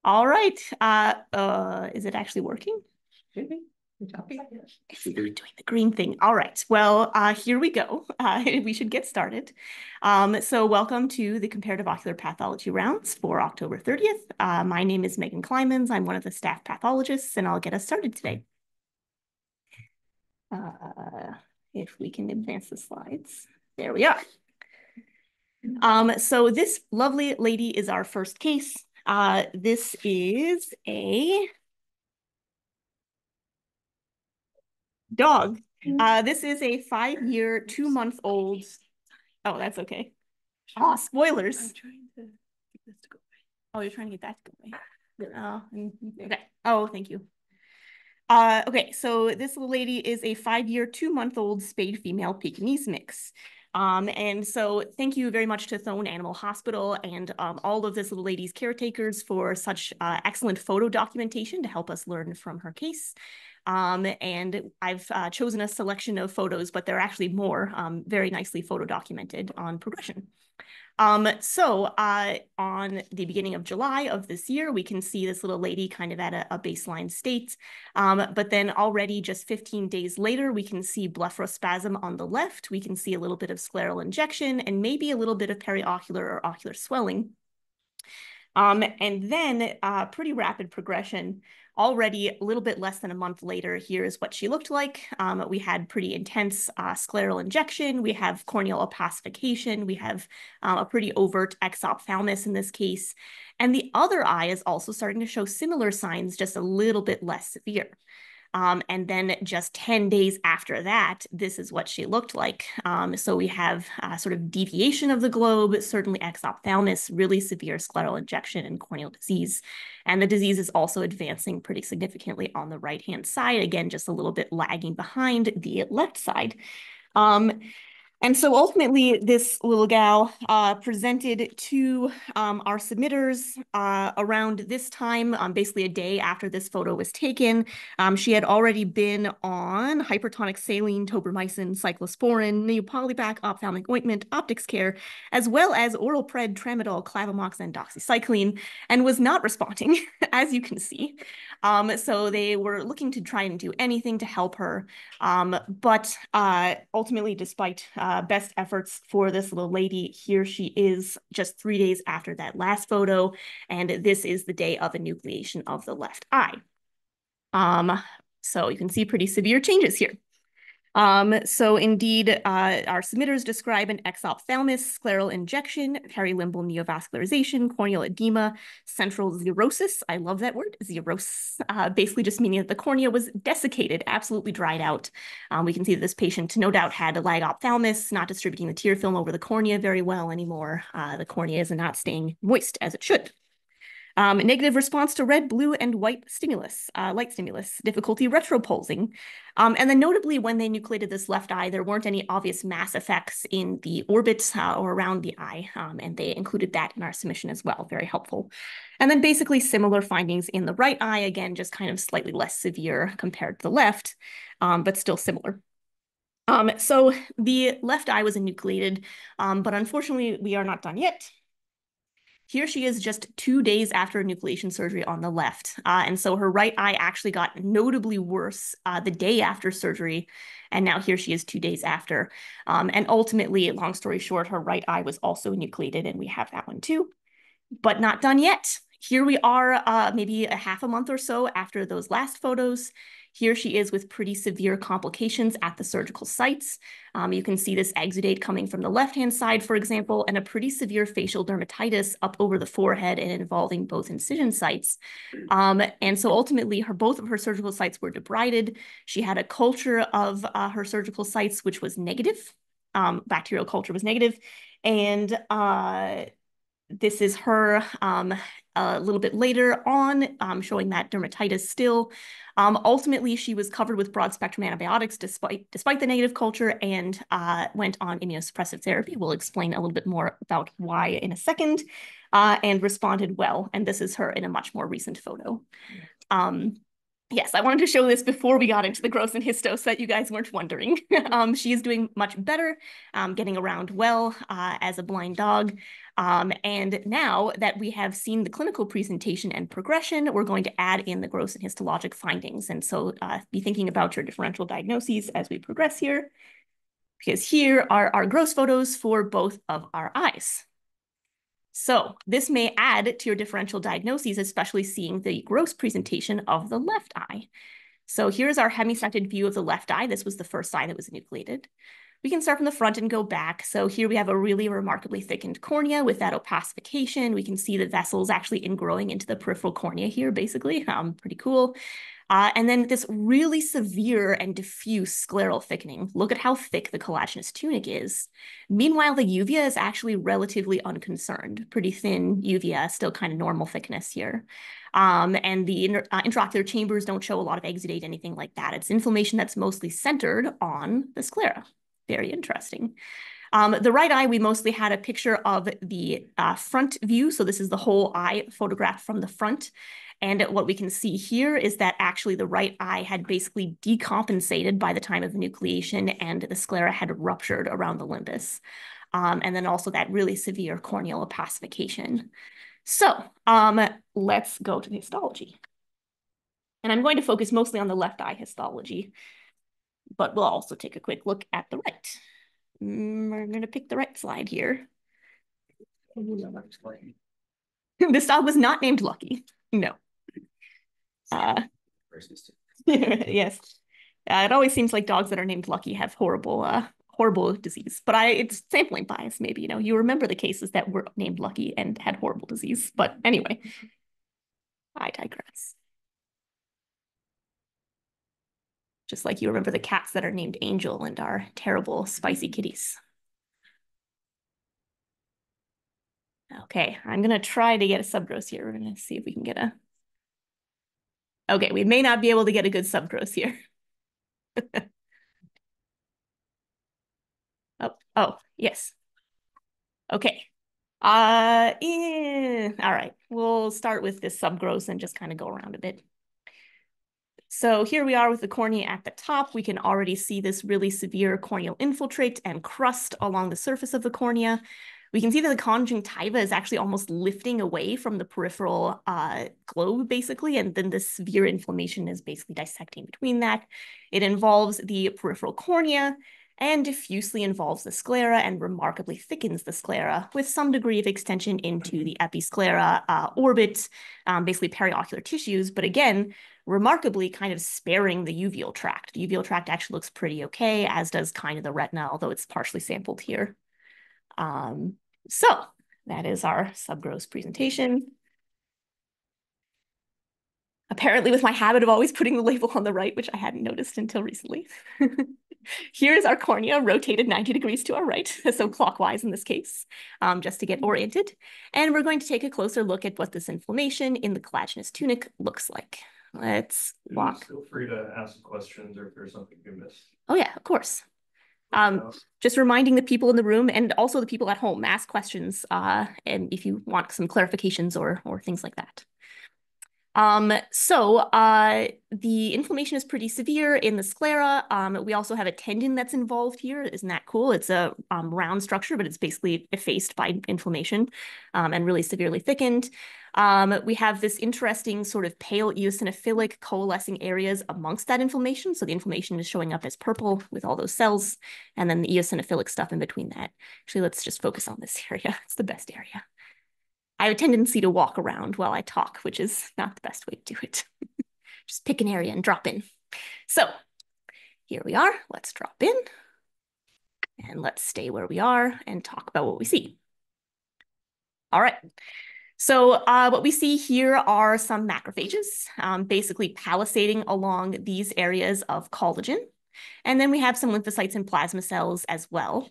All right. Is it actually working? Should be. You're talking. It's not doing the green thing. All right. Well, here we go. We should get started. So welcome to the Comparative Ocular Pathology rounds for October 30th. My name is Megan Klymans. I'm one of the staff pathologists, and I'll get us started today. If we can advance the slides. There we are. So this lovely lady is our first case. This is a dog. This is a 5-year, 2-month-old. Oh, that's okay. Oh, spoilers. I'm trying to get this to go away. Oh, you're trying to get that to go away. Oh, okay. Oh, thank you. Okay, so this little lady is a 5-year, 2-month-old spayed female Pekingese mix. And so thank you very much to Thone Animal Hospital and all of this little lady's caretakers for such excellent photo documentation to help us learn from her case. And I've chosen a selection of photos, but there are actually more very nicely photo documented on progression. On the beginning of July of this year, we can see this little lady kind of at a baseline state. But then already just 15 days later, we can see blepharospasm on the left. We can see a little bit of scleral injection and maybe a little bit of periocular or ocular swelling. And then pretty rapid progression. Already a little bit less than a month later, here's what she looked like. We had pretty intense scleral injection. We have corneal opacification. We have a pretty overt exophthalmos in this case. And the other eye is also starting to show similar signs, just a little bit less severe. And then just 10 days after that, this is what she looked like. So we have sort of deviation of the globe, certainly exophthalmos, really severe scleral injection and corneal disease. And the disease is also advancing pretty significantly on the right-hand side, again, just a little bit lagging behind the left side. And so ultimately, this little gal presented to our submitters around this time, basically a day after this photo was taken. She had already been on hypertonic saline, tobramycin, cyclosporin, neopolybac, ophthalmic ointment, optics care, as well as oral pred, tramadol, clavamox, and doxycycline, and was not responding, as you can see. So they were looking to try and do anything to help her. But ultimately, despite best efforts for this little lady, here she is just 3 days after that last photo, and this is the day of enucleation of the left eye. So you can see pretty severe changes here. So indeed, our submitters describe an exophthalmos, scleral injection, perilimbal neovascularization, corneal edema, central xerosis. I love that word, xerosis, basically just meaning that the cornea was desiccated, absolutely dried out. We can see that this patient no doubt had a lag ophthalmos, not distributing the tear film over the cornea very well anymore. The cornea is not staying moist as it should. Negative response to red, blue, and white stimulus, light stimulus, difficulty retropulsing. And then notably, when they nucleated this left eye, there weren't any obvious mass effects in the orbit or around the eye, and they included that in our submission as well, very helpful. And then basically similar findings in the right eye, again, just kind of slightly less severe compared to the left, but still similar. So the left eye was enucleated, but unfortunately, we are not done yet. Here she is just 2 days after enucleation surgery on the left. And so her right eye actually got notably worse the day after surgery. And now here she is 2 days after. And ultimately, long story short, her right eye was also enucleated, and we have that one too, but not done yet. Here we are maybe a half a month or so after those last photos. Here she is with pretty severe complications at the surgical sites. You can see this exudate coming from the left-hand side, for example, and a pretty severe facial dermatitis up over the forehead and involving both incision sites. And so ultimately, both of her surgical sites were debrided. She had a culture of her surgical sites, which was negative. Bacterial culture was negative. And this is her a little bit later on, showing that dermatitis still. Ultimately, she was covered with broad-spectrum antibiotics despite the negative culture and went on immunosuppressive therapy. We'll explain a little bit more about why in a second, and responded well. And this is her in a much more recent photo. Yes, I wanted to show this before we got into the gross and histo so that you guys weren't wondering. She is doing much better, getting around well as a blind dog. And now that we have seen the clinical presentation and progression, we're going to add in the gross and histologic findings. And so be thinking about your differential diagnoses as we progress here, because here are our gross photos for both of our eyes. So this may add to your differential diagnoses, especially seeing the gross presentation of the left eye. So here's our hemicentered view of the left eye. This was the first eye that was enucleated. We can start from the front and go back. So here we have a really remarkably thickened cornea with that opacification. We can see the vessels actually ingrowing into the peripheral cornea here, basically. Pretty cool. And then this really severe and diffuse scleral thickening. Look at how thick the collagenous tunic is. Meanwhile, the uvea is actually relatively unconcerned. Pretty thin uvea, still kind of normal thickness here. And the intraocular chambers don't show a lot of exudate, anything like that. It's inflammation that's mostly centered on the sclera. Very interesting. The right eye, we mostly had a picture of the front view. So this is the whole eye photographed from the front. And what we can see here is that actually the right eye had basically decompensated by the time of enucleation and the sclera had ruptured around the limbus. And then also that really severe corneal opacification. So let's go to the histology. And I'm going to focus mostly on the left eye histology, but we'll also take a quick look at the right. We're going to pick the right slide here. This dog was not named Lucky. No. Yes. It always seems like dogs that are named Lucky have horrible disease, but it's sampling bias. Maybe, you remember the cases that were named Lucky and had horrible disease. But anyway, I digress. Just like you remember the cats that are named Angel and are terrible, spicy kitties. Okay, I'm gonna try to get a subgross here. We're gonna see if we can get a... Okay, we may not be able to get a good subgross here. Oh, yes. Okay. All right, we'll start with this subgross and just kind of go around a bit. So here we are with the cornea at the top. We can already see this really severe corneal infiltrate and crust along the surface of the cornea. We can see that the conjunctiva is actually almost lifting away from the peripheral globe, basically, and then the severe inflammation is basically dissecting between that. It involves the peripheral cornea and diffusely involves the sclera and remarkably thickens the sclera with some degree of extension into the episclera orbit, basically periocular tissues, but again, remarkably kind of sparing the uveal tract. The uveal tract actually looks pretty okay, as does kind of the retina, although it's partially sampled here. So that is our subgross presentation. Apparently with my habit of always putting the label on the right, which I hadn't noticed until recently. Here's our cornea rotated 90 degrees to our right, so clockwise in this case, just to get oriented. And we're going to take a closer look at what this inflammation in the collagenous tunic looks like. Let's walk. Feel free to ask questions or if there's something you missed. Oh yeah, of course. Just reminding the people in the room and also the people at home, ask questions and if you want some clarifications or things like that. The inflammation is pretty severe in the sclera. We also have a tendon that's involved here. Isn't that cool? It's a round structure, but it's basically effaced by inflammation and really severely thickened. We have this interesting sort of pale eosinophilic coalescing areas amongst that inflammation. So the inflammation is showing up as purple with all those cells, and then the eosinophilic stuff in between that. Actually, let's just focus on this area. It's the best area. I have a tendency to walk around while I talk, which is not the best way to do it. Just pick an area and drop in. So here we are. Let's drop in. And let's stay where we are and talk about what we see. All right. So what we see here are some macrophages, basically palisading along these areas of collagen. And then we have some lymphocytes and plasma cells as well.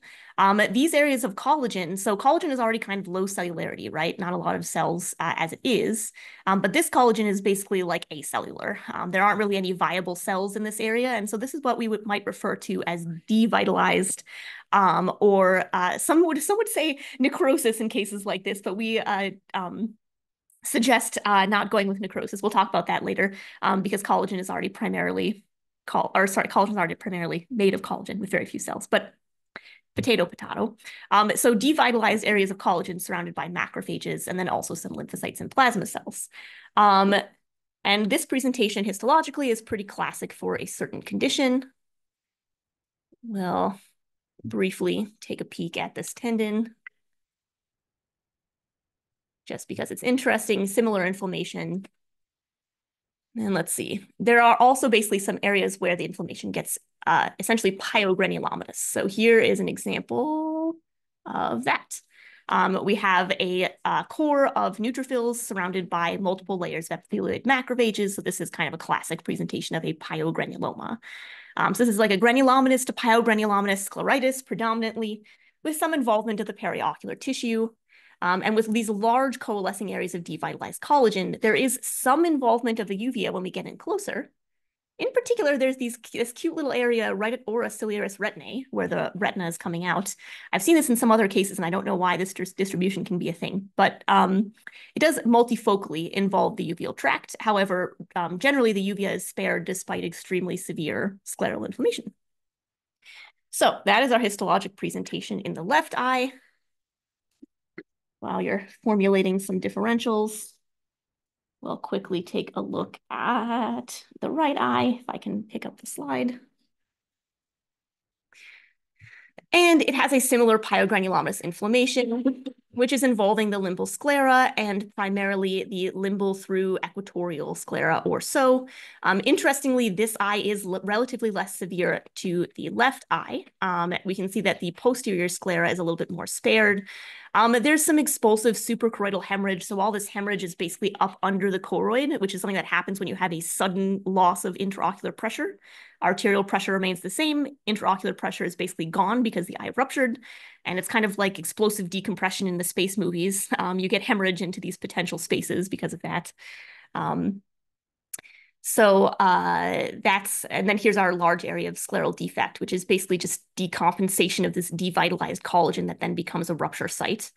These areas of collagen, so collagen is already kind of low cellularity, right? Not a lot of cells as it is, but this collagen is basically like acellular. There aren't really any viable cells in this area. And so this is what we might refer to as devitalized, or some would say necrosis in cases like this, but we suggest not going with necrosis. We'll talk about that later because collagen is already primarily collagen is already primarily made of collagen with very few cells, but potato. So devitalized areas of collagen surrounded by macrophages and then also some lymphocytes and plasma cells. And this presentation histologically is pretty classic for a certain condition. We'll briefly take a peek at this tendon just because it's interesting, similar inflammation. And let's see, there are also basically some areas where the inflammation gets essentially Pyogranulomatous. So here is an example of that. We have a core of neutrophils surrounded by multiple layers of epithelioid macrophages. So this is kind of a classic presentation of a pyogranuloma. So this is like a granulomatous to pyogranulomatous scleritis predominantly, with some involvement of the periocular tissue. And with these large coalescing areas of devitalized collagen, there is some involvement of the uvea when we get in closer. In particular, there's this cute little area right at ora ciliaris retinae, where the retina is coming out. I've seen this in some other cases, and I don't know why this distribution can be a thing, but it does multifocally involve the uveal tract. However, generally the uvea is spared despite extremely severe scleral inflammation. So that is our histologic presentation in the left eye. While you're formulating some differentials, we'll quickly take a look at the right eye, if I can pick up the slide. And it has a similar pyogranulomatous inflammation, which is involving the limbal sclera and primarily the limbal through equatorial sclera or so. Interestingly, this eye is relatively less severe to the left eye. We can see that the posterior sclera is a little bit more spared. There's some expulsive suprachoroidal hemorrhage. So all this hemorrhage is basically up under the choroid, which is something that happens when you have a sudden loss of intraocular pressure. Arterial pressure remains the same. Intraocular pressure is basically gone because the eye ruptured. And it's kind of like explosive decompression in the space movies. You get hemorrhage into these potential spaces because of that. And then here's our large area of scleral defect, which is basically just decompensation of this devitalized collagen that then becomes a rupture site.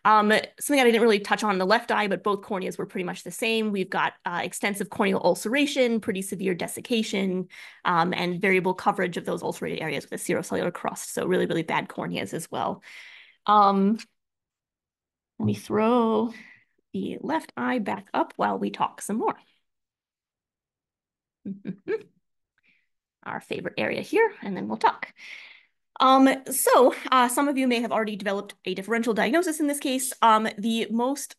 Something that I didn't really touch on in the left eye, but both corneas were pretty much the same. We've got extensive corneal ulceration, pretty severe desiccation, and variable coverage of those ulcerated areas with a serocellular crust. So really, really bad corneas as well. Let me throw the left eye back up while we talk some more. Our favorite area here, and then we'll talk. Some of you may have already developed a differential diagnosis in this case. The most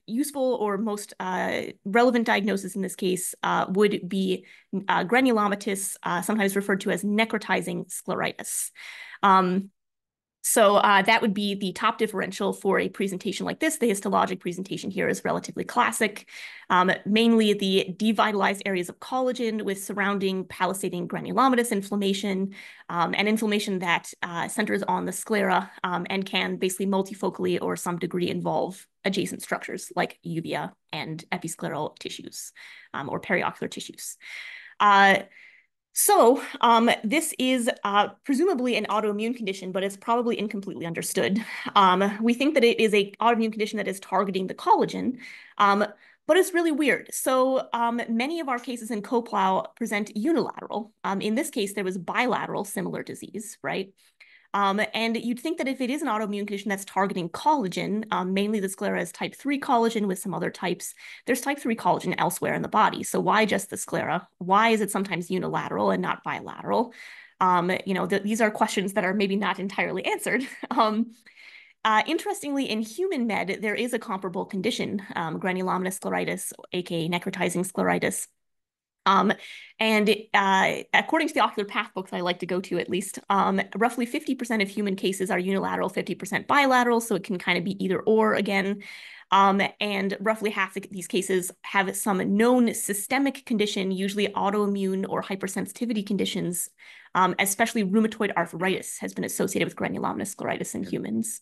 useful or most relevant diagnosis in this case would be granulomatous, sometimes referred to as necrotizing scleritis. That would be the top differential for a presentation like this. The histologic presentation here is relatively classic. Mainly the devitalized areas of collagen with surrounding palisading granulomatous inflammation, and inflammation that centers on the sclera and can basically multifocally or some degree involve adjacent structures like uvea and episcleral tissues or periocular tissues. This is presumably an autoimmune condition, but it's probably incompletely understood. We think that it is an autoimmune condition that is targeting the collagen, but it's really weird. So many of our cases in Coplow present unilateral. In this case, there was bilateral similar disease, right? And you'd think that if it is an autoimmune condition that's targeting collagen, mainly the sclera is type 3 collagen with some other types, there's type 3 collagen elsewhere in the body. So why just the sclera? Why is it sometimes unilateral and not bilateral? These are questions that are maybe not entirely answered. Interestingly, in human med, there is a comparable condition, granulomatous scleritis, aka necrotizing scleritis. According to the Ocular Path books I like to go to at least, roughly 50% of human cases are unilateral, 50% bilateral, so it can kind of be either or again. And roughly half of these cases have some known systemic condition, usually autoimmune or hypersensitivity conditions, especially rheumatoid arthritis has been associated with granulomatous scleritis in humans.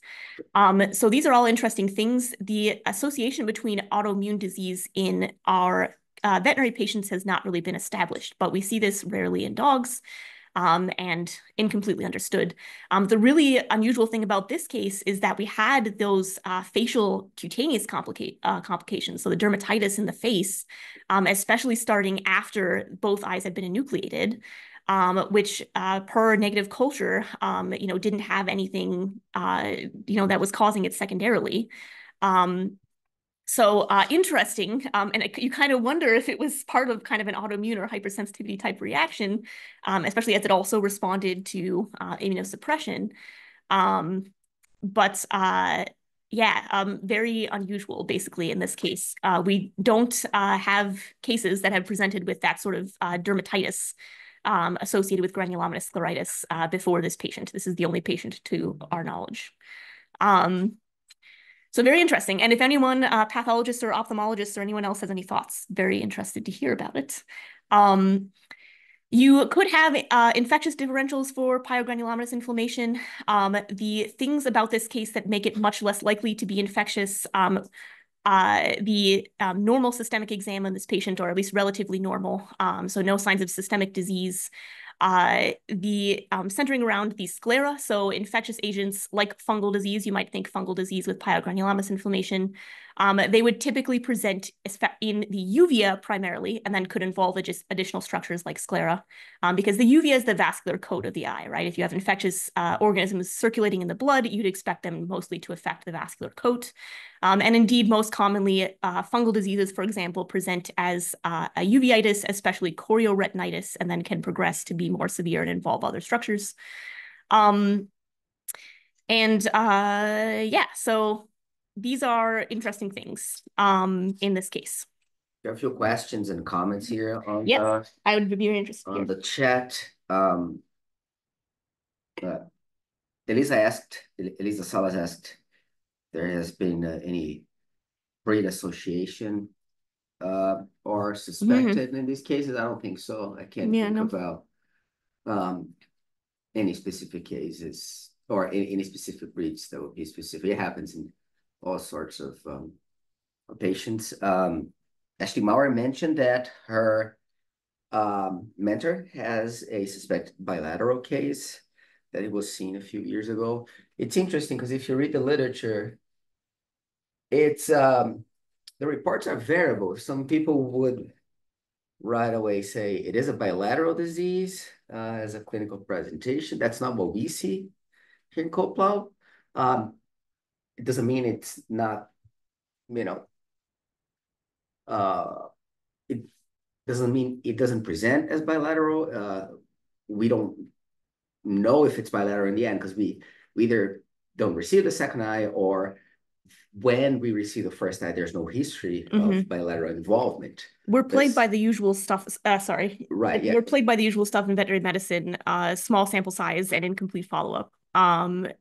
So these are all interesting things. The association between autoimmune disease in our veterinary patients has not really been established, but we see this rarely in dogs. and incompletely understood. The really unusual thing about this case is that we had those facial cutaneous complications, so the dermatitis in the face, especially starting after both eyes had been enucleated, which per negative culture, didn't have anything, that was causing it secondarily. So interesting, and you kind of wonder if it was part of kind of an autoimmune or hypersensitivity type reaction, especially as it also responded to immunosuppression. But very unusual, basically, in this case. We don't have cases that have presented with that sort of dermatitis associated with granulomatous scleritis before this patient. This is the only patient to our knowledge. So very interesting. And if anyone, pathologists or ophthalmologists or anyone else has any thoughts, very interested to hear about it. You could have infectious differentials for pyogranulomatous inflammation. The things about this case that make it much less likely to be infectious, the normal systemic exam on this patient, or at least relatively normal, so no signs of systemic disease. The centering around the sclera, so infectious agents like fungal disease, you might think fungal disease with pyogranulomatous inflammation. They would typically present in the uvea primarily, and then could involve just additional structures like sclera, because the uvea is the vascular coat of the eye, right? If you have infectious organisms circulating in the blood, you'd expect them mostly to affect the vascular coat. And indeed, most commonly, fungal diseases, for example, present as a uveitis, especially chorioretinitis, and then can progress to be more severe and involve other structures. So these are interesting things in this case. There are a few questions and comments here on I would be very interested on the chat. Elisa Salas asked, there has been any breed association or suspected in these cases? I don't think so. I can't think about any specific cases or any specific breeds that would be specific. It happens in all sorts of patients. Ashley Maurer mentioned that her mentor has a suspected bilateral case that it was seen a few years ago. It's interesting because if you read the literature, it's the reports are variable. Some people would right away say it is a bilateral disease as a clinical presentation. That's not what we see here in Coplow. It doesn't mean it's not, it doesn't mean it doesn't present as bilateral. We don't know if it's bilateral in the end because we either don't receive the second eye, or when we receive the first eye, there's no history of bilateral involvement. We're plagued by the usual stuff. Right. Yeah. We're plagued by the usual stuff in veterinary medicine, small sample size and incomplete follow-up. And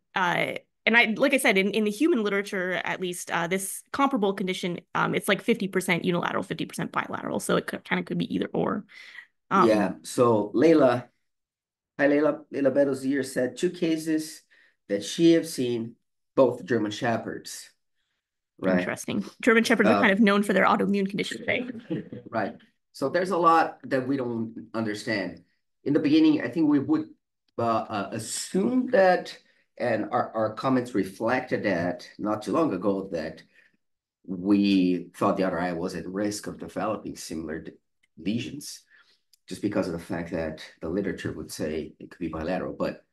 like I said, in the human literature, at least, this comparable condition, it's like 50% unilateral, 50% bilateral. So it kind of could be either or. So Layla, hi Layla Bedozier said 2 cases that she have seen, both German Shepherds. Right. Interesting. German Shepherds are kind of known for their autoimmune conditions, right? Right. So there's a lot that we don't understand. In the beginning, I think we would assume that, and our comments reflected that not too long ago, that we thought the other eye was at risk of developing similar lesions, just because of the fact that the literature would say it could be bilateral. But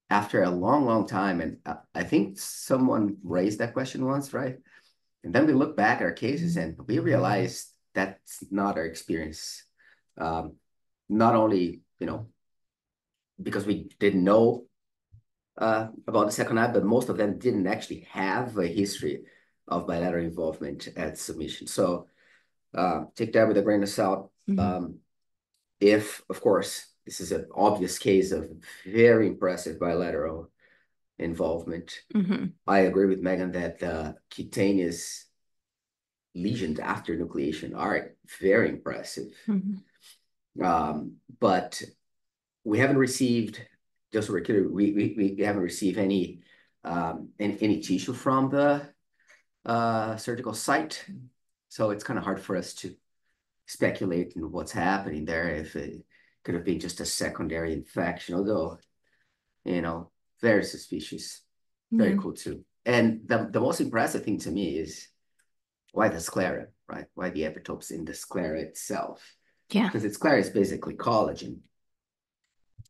after a long, long time, and I think someone raised that question once, right? And then we look back at our cases and we realized that's not our experience. Not only, because we didn't know about the second eye, but most of them didn't actually have a history of bilateral involvement at submission. So take that with a grain of salt. If, of course, this is an obvious case of very impressive bilateral involvement, I agree with Megan that the cutaneous lesions after nucleation are very impressive. But we haven't received, just we haven't received any tissue from the surgical site. So it's kind of hard for us to speculate in what's happening there, if it could have been just a secondary infection, although, very suspicious. Very cool too. And the most impressive thing to me is why the sclera, right? Why the epitopes in the sclera itself. Yeah. Because the sclera is basically collagen.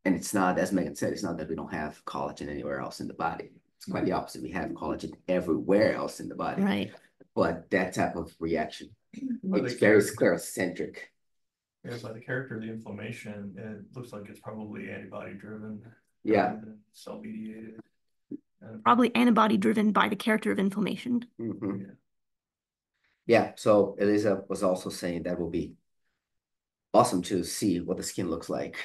And it's not, as Megan said, it's not that we don't have collagen anywhere else in the body. It's quite the opposite. We have collagen everywhere else in the body. Right. But that type of reaction, But it's very sclerocentric. Yeah, by the character of the inflammation, it looks like it's probably antibody driven. Yeah. Cell mediated. Probably antibody driven by the character of inflammation. Mm-hmm. Yeah. So Elisa was also saying that will be awesome to see what the skin looks like.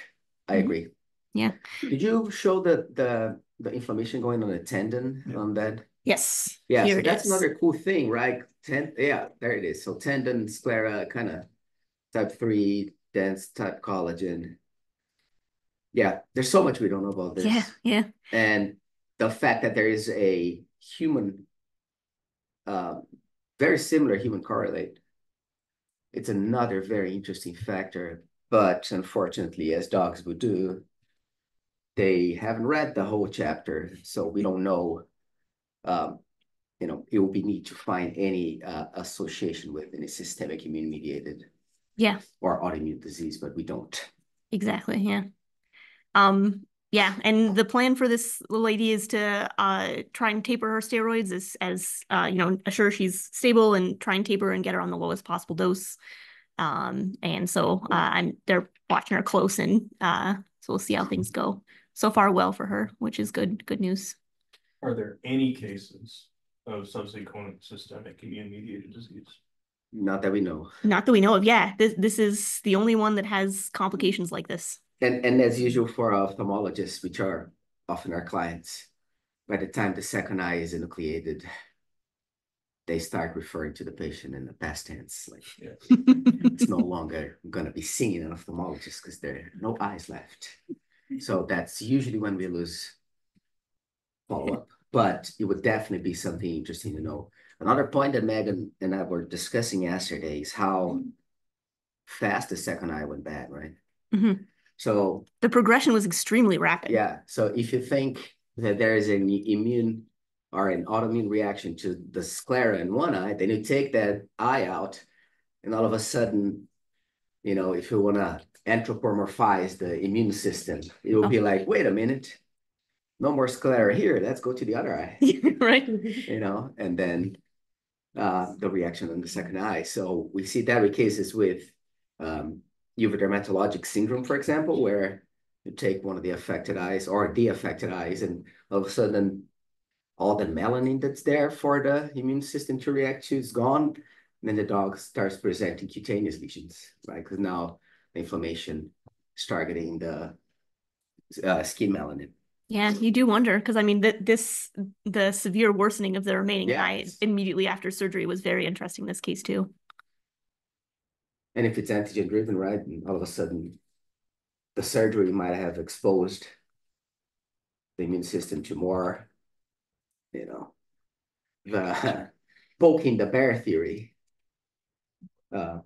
I agree. Yeah. Did you show the inflammation going on the tendon on that? Yes. Yeah, Here so it that's is. another cool thing, right? Yeah, there it is. So tendon, sclera, kind of type 3, dense type collagen. Yeah, there's so much we don't know about this. Yeah, yeah. And the fact that there is a human, very similar human correlate, it's another very interesting factor. But unfortunately, as dogs would do, they haven't read the whole chapter, so we don't know. It would be neat to find any association with any systemic immune-mediated or autoimmune disease, but we don't. Exactly, yeah. Yeah, and the plan for this little lady is to try and taper her steroids as assure she's stable and try and taper and get her on the lowest possible dose. And so they're watching her close, and so we'll see how things go. So far, well for her, which is good news. Are there any cases of subsequent systemic immune-mediated disease? Not that we know. Not that we know of. Yeah, this is the only one that has complications like this. And as usual for ophthalmologists, which are often our clients, by the time the second eye is enucleated, they start referring to the patient in the past tense. Like it's no longer going to be seeing an ophthalmologist because there are no eyes left. So that's usually when we lose follow-up. But it would definitely be something interesting to know. Another point that Megan and I were discussing yesterday is how fast the second eye went bad, right? Mm-hmm. So the progression was extremely rapid. Yeah. So if you think that there is an immune or an autoimmune reaction to the sclera in one eye, then you take that eye out, and all of a sudden, if you want to anthropomorphize the immune system, it will be like, wait a minute, no more sclera here. Let's go to the other eye. Right. And then the reaction on the second eye. So we see that with cases with uveidermatologic syndrome, for example, where you take one of the affected eyes or the affected eyes, and all of a sudden, all the melanin that's there for the immune system to react to is gone. And then the dog starts presenting cutaneous lesions, right? Because now the inflammation is targeting the skin melanin. Yeah, you do wonder, because I mean, the severe worsening of the remaining eye immediately after surgery was very interesting in this case too. And if it's antigen driven, right, and all of a sudden the surgery might have exposed the immune system to more, the poking the bear theory.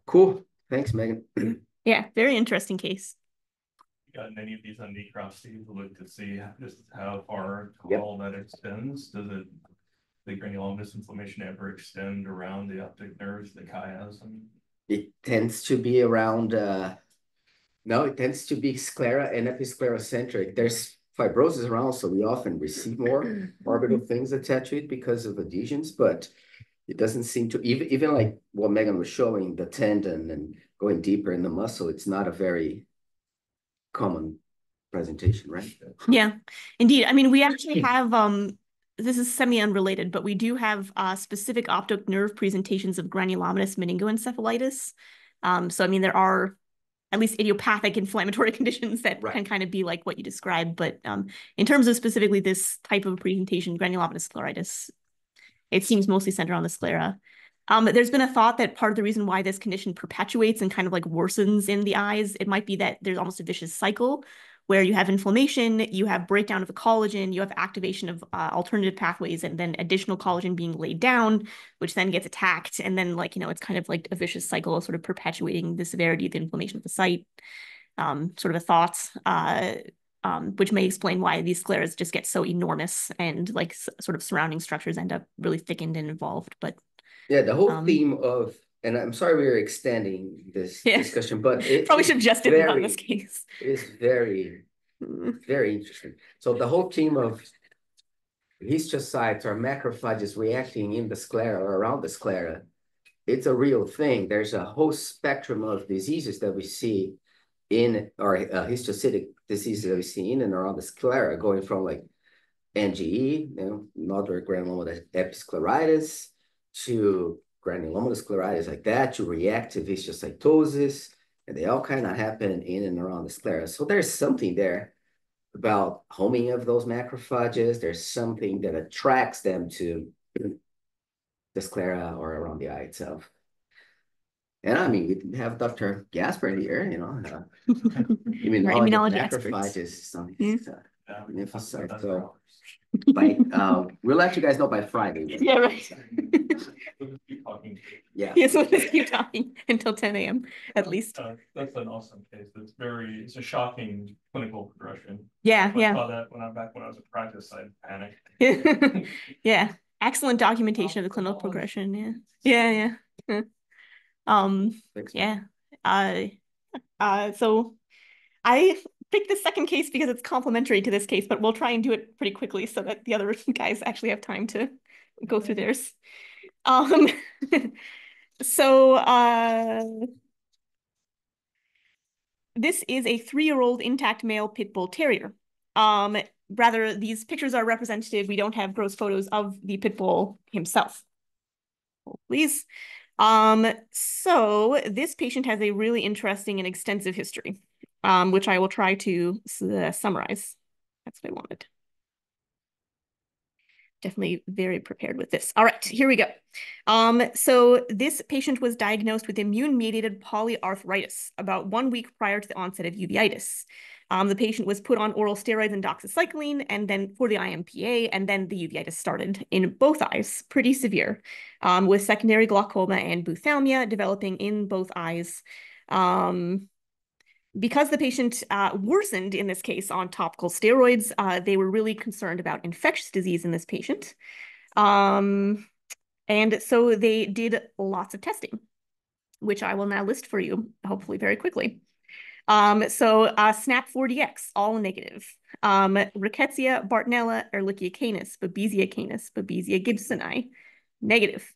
Cool. Thanks, Megan. Yeah, very interesting case. Gotten any of these on necropsy to look to see just how far all that extends? Does the granulomatous inflammation ever extend around the optic nerves that Kai has? It tends to be around no, it tends to be sclera and episclerocentric. There's fibrosis around, so we often receive more orbital things attached to it because of adhesions, but it doesn't seem to, even like what Megan was showing, the tendon and going deeper in the muscle, it's not a very common presentation, right? Yeah, indeed. I mean, we actually have, this is semi-unrelated, but we do have specific optic nerve presentations of granulomatous meningoencephalitis. So, I mean, there are at least idiopathic inflammatory conditions that can kind of be like what you described. But in terms of specifically this type of presentation, granulomatous scleritis, it seems mostly centered on the sclera. There's been a thought that part of the reason why this condition perpetuates and kind of like worsens in the eyes, it might be that there's almost a vicious cycle where you have inflammation, you have breakdown of the collagen, you have activation of alternative pathways, and then additional collagen being laid down, which then gets attacked. And then it's kind of like a vicious cycle of sort of perpetuating the severity of the inflammation of the site. sort of a thought, which may explain why these scleras just get so enormous and like sort of surrounding structures end up really thickened and involved. But yeah, the whole theme of, and I'm sorry we're extending this discussion, but it probably should just didn't run this case. It is very, very interesting. So the whole theme of histiocytes or macrophages reacting in the sclera or around the sclera, it's a real thing. There's a whole spectrum of diseases that we see in, or histocytic diseases that we see in and around the sclera, going from like NGE, nodular granulomatous episcleritis, to granulomatous scleritis like that, to reactive histiocytosis, and they all kind of happen in and around the sclera. So there's something there about homing of those macrophages. There's something that attracts them to the sclera or around the eye itself. And I mean, we have Dr. Gasper here, immunology macrophages, something. So we'll let you guys know by Friday. Yeah, right. Yeah. Yes, we'll just keep talking until 10 a.m. at least. That's an awesome case. It's a shocking clinical progression. Yeah, I saw that when I was in practice, I panicked. Yeah. Excellent documentation of the clinical progression. Yeah. Thanks, yeah. So I picked the second case because it's complementary to this case, but we'll try and do it pretty quickly so that the other guys actually have time to go through theirs. So this is a 3-year-old intact male pit bull terrier. Rather, these pictures are representative. We don't have gross photos of the pit bull himself. Please. So this patient has a really interesting and extensive history, which I will try to summarize. That's what I wanted. Definitely very prepared with this. All right, here we go. So this patient was diagnosed with immune-mediated polyarthritis about 1 week prior to the onset of uveitis. The patient was put on oral steroids and doxycycline, and then for the IMPA, and then the uveitis started in both eyes, pretty severe, with secondary glaucoma and buphthalmia developing in both eyes. Because the patient worsened in this case on topical steroids, they were really concerned about infectious disease in this patient. And so they did lots of testing, which I will now list for you, hopefully very quickly. So SNAP4DX, all negative. Rickettsia, Bartonella, Ehrlichia canis, Babesia canis, Babesia gibsoni, negative.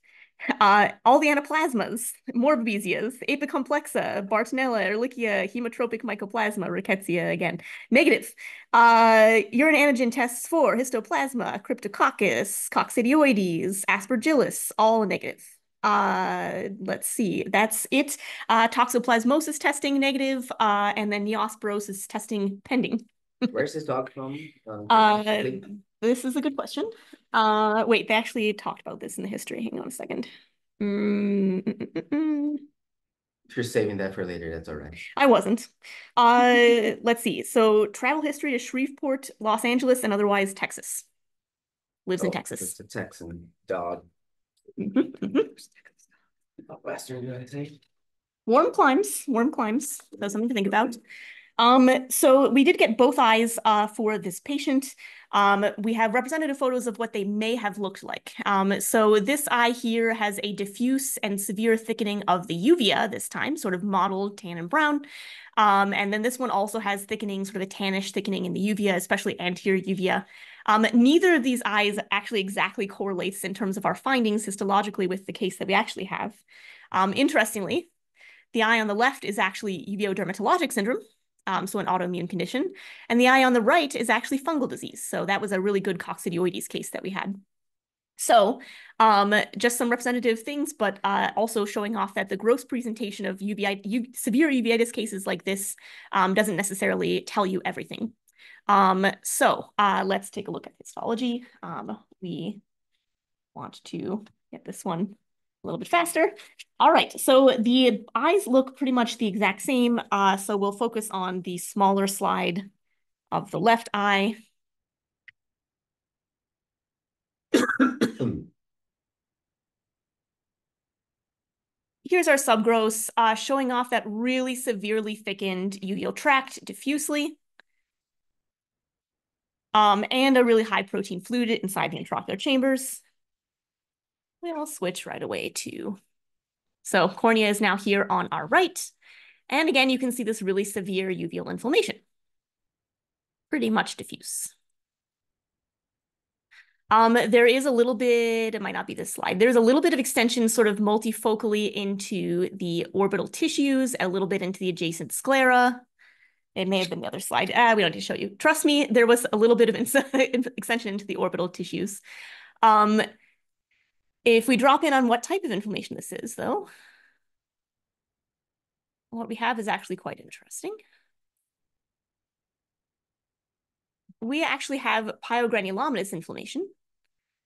All the anaplasmas, more Babesias, Apicomplexa, Bartonella, Ehrlichia, Hemotropic Mycoplasma, Rickettsia again, negative. Urine antigen tests for histoplasma, Cryptococcus, Coccidioides, Aspergillus, all negative. Let's see, that's it. Toxoplasmosis testing negative, and then neosporosis testing pending. Where's this dog from? This is a good question. Wait, they actually talked about this in the history. Hang on a second. If you're saving that for later, that's all right. I wasn't. Let's see. So travel history to Shreveport, Los Angeles, and otherwise Texas. Lives in Texas. It's a Texan dog. Western United States. Warm climes. That's something to think about. So we did get both eyes for this patient. We have representative photos of what they may have looked like. So this eye here has a diffuse and severe thickening of the uvea this time, sort of mottled tan and brown. And then this one also has thickening, sort of a tannish thickening in the uvea, especially anterior uvea. Neither of these eyes actually exactly correlates in terms of our findings histologically with the case that we actually have. Interestingly, the eye on the left is actually uveo-dermatologic syndrome, so an autoimmune condition. And the eye on the right is actually fungal disease. So that was a really good coccidioides case that we had. So just some representative things, but also showing off that the gross presentation of severe uveitis cases like this doesn't necessarily tell you everything. So let's take a look at histology. We want to get this one a little bit faster. All right, so the eyes look pretty much the exact same. So we'll focus on the smaller slide of the left eye. here's our subgross showing off that really severely thickened uveal tract diffusely. And a really high protein fluid inside the intraocular chambers. We'll switch right away to, so cornea is now here on our right. And again, you can see this really severe uveal inflammation. Pretty much diffuse. There is a little bit, it might not be this slide, there's a little bit of extension sort of multifocally into the orbital tissues, a little bit into the adjacent sclera. It may have been the other slide. We don't need to show you. Trust me, there was a little bit of extension into the orbital tissues. If we drop in on what type of inflammation this is, though, what we have is actually quite interesting. We actually have Pyogranulomatous inflammation.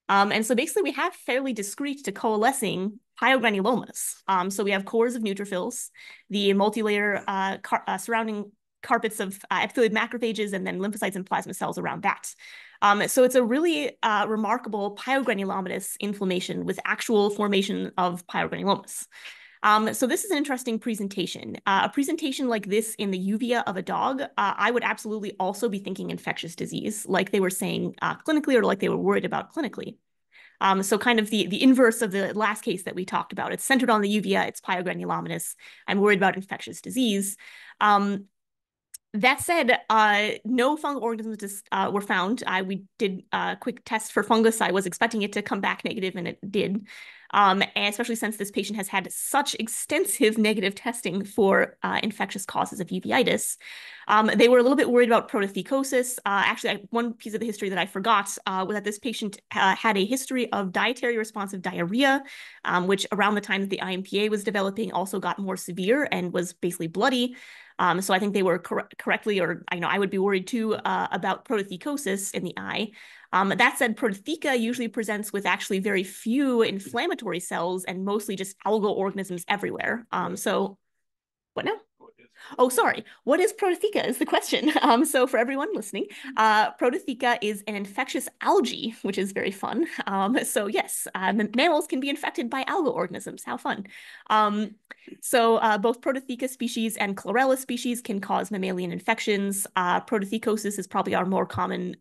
And so basically we have fairly discrete to coalescing Pyogranulomas. So we have cores of neutrophils, the multilayer surrounding carpets of epithelial macrophages, and then lymphocytes and plasma cells around that. So it's a really remarkable Pyogranulomatous inflammation with actual formation of Pyogranulomas. So this is an interesting presentation. A presentation like this in the uvea of a dog, I would absolutely also be thinking infectious disease, like they were saying clinically, or like they were worried about clinically. So kind of the inverse of the last case that we talked about. It's centered on the uvea, it's Pyogranulomatous. I'm worried about infectious disease. That said, no fungal organisms were found. We did a quick test for fungus. I was expecting it to come back negative, and it did. And especially since this patient has had such extensive negative testing for infectious causes of uveitis. They were a little bit worried about protothecosis. Actually, one piece of the history that I forgot was that this patient had a history of dietary responsive diarrhea, which around the time that the IMPA was developing also got more severe and was basically bloody. So I think they were correctly, or I would be worried too about protothecosis in the eye. That said, prototheca usually presents with actually very few inflammatory cells and mostly just algal organisms everywhere. So what now? Oh, sorry. What is prototheca is the question. So for everyone listening, prototheca is an infectious algae, which is very fun. So yes, mammals can be infected by algal organisms. How fun. So both prototheca species and chlorella species can cause mammalian infections. Protothecosis is probably our more common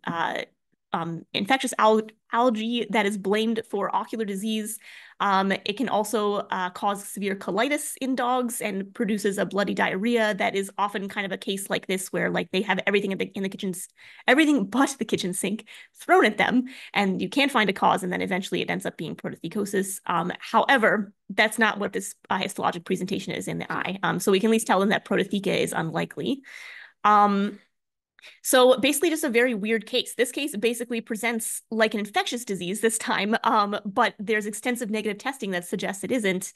infectious algae that is blamed for ocular disease. It can also cause severe colitis in dogs and produces a bloody diarrhea that is often kind of a case like this, where like they have everything in the kitchens, everything but the kitchen sink thrown at them, and you can't find a cause, and then eventually it ends up being protothecosis. However, that's not what this histologic presentation is in the eye. So we can at least tell them that prototheca is unlikely. So basically just a very weird case. This case basically presents like an infectious disease this time, but there's extensive negative testing that suggests it isn't.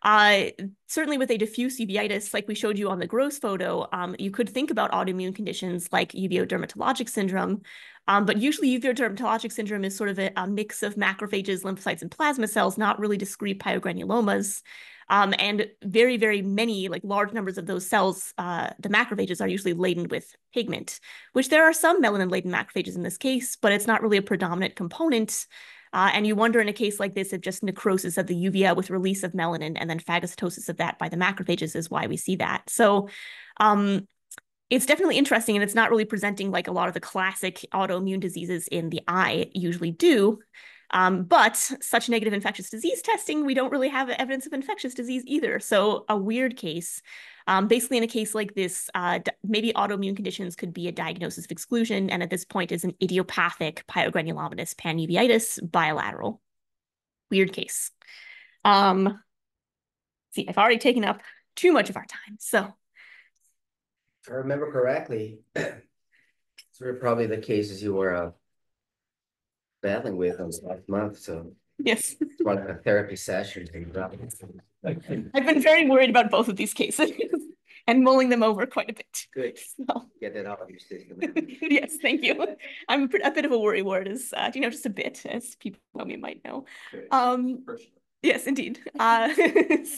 Certainly with a diffuse uveitis, like we showed you on the gross photo, you could think about autoimmune conditions like uveidermatologic syndrome, but usually uveidermatologic syndrome is sort of a mix of macrophages, lymphocytes, and plasma cells, not really discrete pyogranulomas. And very, very many, like large numbers of those cells, the macrophages are usually laden with pigment, which there are some melanin-laden macrophages in this case, but it's not really a predominant component. And you wonder in a case like this if just necrosis of the uvea with release of melanin and then phagocytosis of that by the macrophages is why we see that. So it's definitely interesting, and it's not really presenting like a lot of the classic autoimmune diseases in the eye usually do. But such negative infectious disease testing, we don't really have evidence of infectious disease either. So a weird case. Basically, in a case like this, maybe autoimmune conditions could be a diagnosis of exclusion, and at this point is an idiopathic Pyogranulomatous panuveitis bilateral. Weird case. See, I've already taken up too much of our time, so. If I remember correctly, these were probably the cases you were battling with on last month, so. Yes. It's one of the therapy sessions. I've been very worried about both of these cases and mulling them over quite a bit. Good. So. Get that out of your system. Yes, thank you. I'm a bit of a worry ward, as just a bit, as people know me might know. Yes, indeed.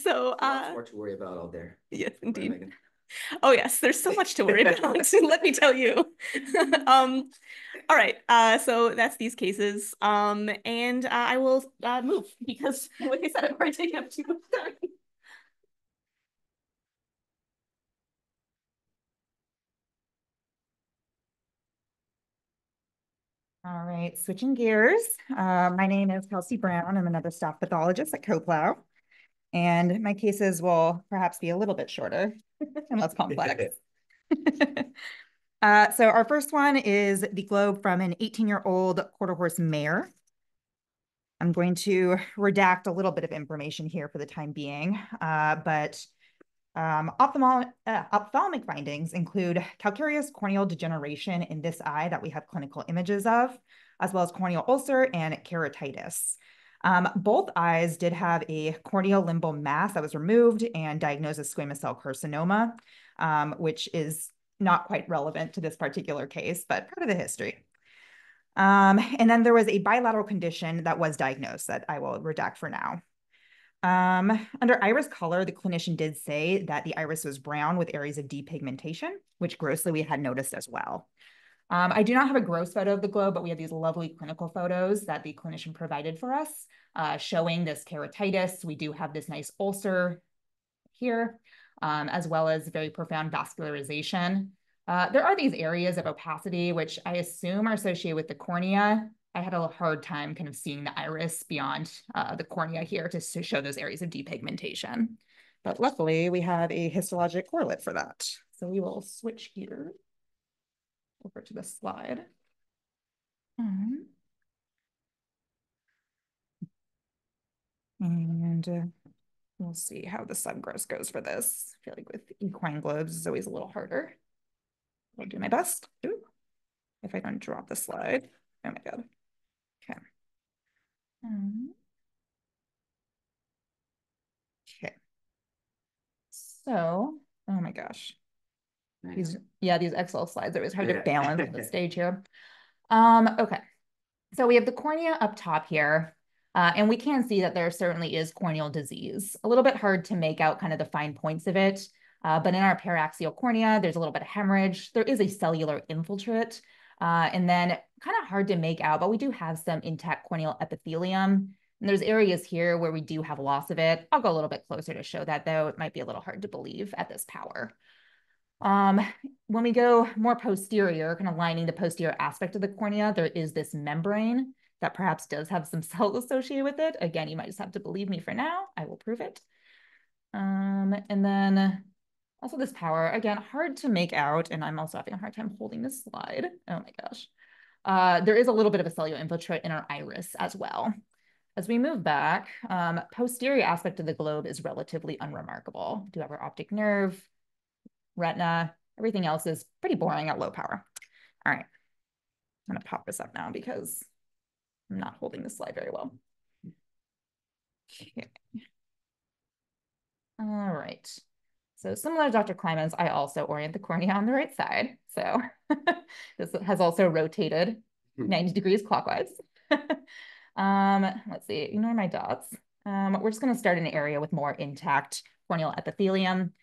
So lots more to worry about out there. Yes, indeed. Oh yes, there's so much to worry about. Let me tell you. All right, so that's these cases. And I will move because, like I said, I've already taken up too much time. All right, switching gears. My name is Kelsey Brown. I'm another staff pathologist at Coplow, and my cases will perhaps be a little bit shorter and less complex. So our first one is the globe from an 18-year-old quarter horse mare. I'm going to redact a little bit of information here for the time being, but ophthalmic findings include calcareous corneal degeneration in this eye that we have clinical images of, as well as corneal ulcer and keratitis. Both eyes did have a corneal limbal mass that was removed and diagnosed as squamous cell carcinoma, which is not quite relevant to this particular case, but part of the history. And then there was a bilateral condition that was diagnosed that I will redact for now. Under iris color, the clinician did say that the iris was brown with areas of depigmentation, which grossly we had noticed as well. I do not have a gross photo of the globe, but we have these lovely clinical photos that the clinician provided for us, showing this keratitis. We do have this nice ulcer here, as well as very profound vascularization. There are these areas of opacity, which I assume are associated with the cornea. I had a hard time kind of seeing the iris beyond the cornea here to show those areas of depigmentation. But luckily, we have a histologic correlate for that. So we will switch gears over to the slide. And we'll see how the subgross goes for this. I feel like with equine globes is always a little harder. I'll do my best. Ooh, if I don't drop the slide. Oh my God. Okay. Okay. So, oh my gosh. These Excel slides, it was hard to balance on the stage here. Okay. So we have the cornea up top here. And we can see that there certainly is corneal disease. A little bit hard to make out kind of the fine points of it. But in our paraxial cornea, there's a little bit of hemorrhage. There is a cellular infiltrate. And then kind of hard to make out, but we do have some intact corneal epithelium. And there's areas here where we do have loss of it. I'll go a little bit closer to show that, though. It might be a little hard to believe at this power. When we go more posterior, kind of lining the posterior aspect of the cornea, there is this membrane that perhaps does have some cells associated with it. Again, you might just have to believe me for now. I will prove it. And then also this power, again, hard to make out, and I'm also having a hard time holding this slide. Oh my gosh. There is a little bit of a cellular infiltrate in our iris as well. As we move back, posterior aspect of the globe is relatively unremarkable. We do have our optic nerve, retina, everything else is pretty boring at low power. All right, I'm gonna pop this up now because I'm not holding this slide very well. Okay. All right. So similar to Dr. Kleiman's, I also orient the cornea on the right side. So this has also rotated 90 degrees clockwise. Let's see, ignore my dots. We're just gonna start in an area with more intact corneal epithelium.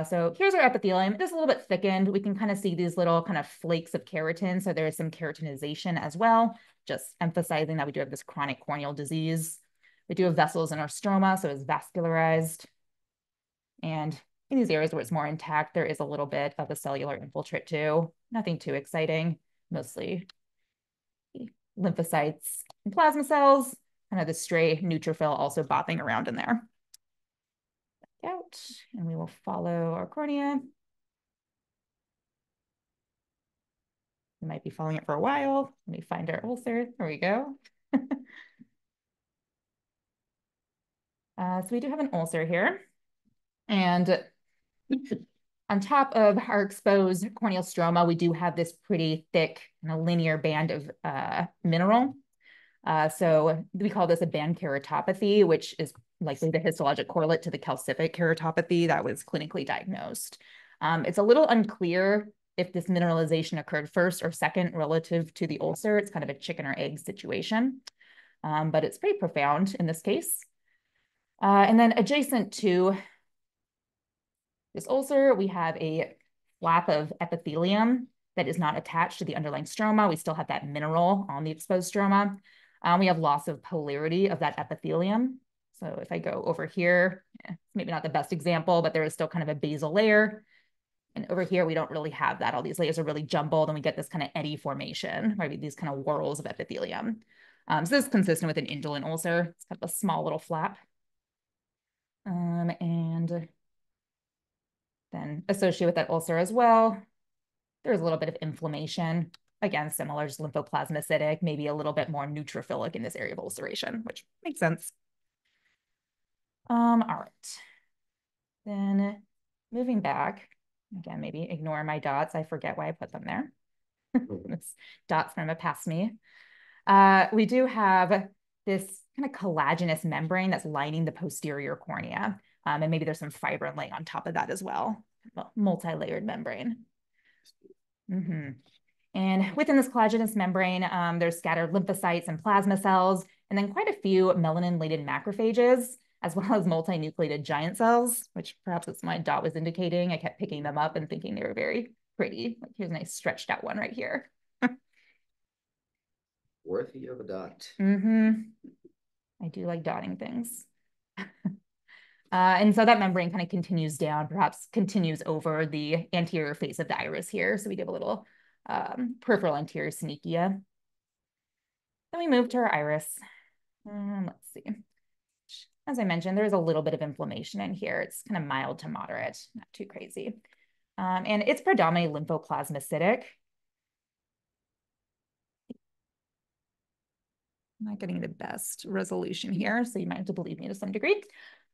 So here's our epithelium. It is a little bit thickened. We can kind of see these little kind of flakes of keratin. So there is some keratinization as well, just emphasizing that we do have this chronic corneal disease. We do have vessels in our stroma, so it's vascularized. And in these areas where it's more intact, there is a little bit of a cellular infiltrate too. Nothing too exciting, mostly lymphocytes and plasma cells, kind of the stray neutrophil also bopping around in there. Out, and we will follow our cornea. We might be following it for a while. Let me find our ulcer. There we go. So we do have an ulcer here. And on top of our exposed corneal stroma, we do have this pretty thick and a linear band of mineral. So we call this a band keratopathy, which is likely the histologic correlate to the calcific keratopathy that was clinically diagnosed. It's a little unclear if this mineralization occurred first or second relative to the ulcer. It's kind of a chicken or egg situation, but it's pretty profound in this case. And then adjacent to this ulcer, we have a flap of epithelium that is not attached to the underlying stroma. We still have that mineral on the exposed stroma. We have loss of polarity of that epithelium. So if I go over here, maybe not the best example, but there is still kind of a basal layer. And over here, we don't really have that. All these layers are really jumbled, and we get this kind of eddy formation, right? These kind of whorls of epithelium. So this is consistent with an indolent ulcer. It's kind of a small little flap. And then associated with that ulcer as well, there's a little bit of inflammation. Again, similar, just lymphoplasmacytic, maybe a little bit more neutrophilic in this area of ulceration, which makes sense. All right. Then moving back, again, maybe ignore my dots. I forget why I put them there. This dots from past me. We do have this kind of collagenous membrane that's lining the posterior cornea. And maybe there's some fibrin laying on top of that as well. Multi-layered membrane. And within this collagenous membrane, there's scattered lymphocytes and plasma cells, and then quite a few melanin-laden macrophages, as well as multinucleated giant cells, which perhaps that's what my dot was indicating. I kept picking them up and thinking they were very pretty. Like here's a nice stretched out one right here. Worthy of a dot. I do like dotting things. And so that membrane kind of continues down, perhaps continues over the anterior face of the iris here. So we give a little peripheral anterior synechia. Then we move to our iris. Let's see. As I mentioned, there's a little bit of inflammation in here. It's kind of mild to moderate, not too crazy. And it's predominantly lymphoplasmacytic. I'm not getting the best resolution here, so you might have to believe me to some degree.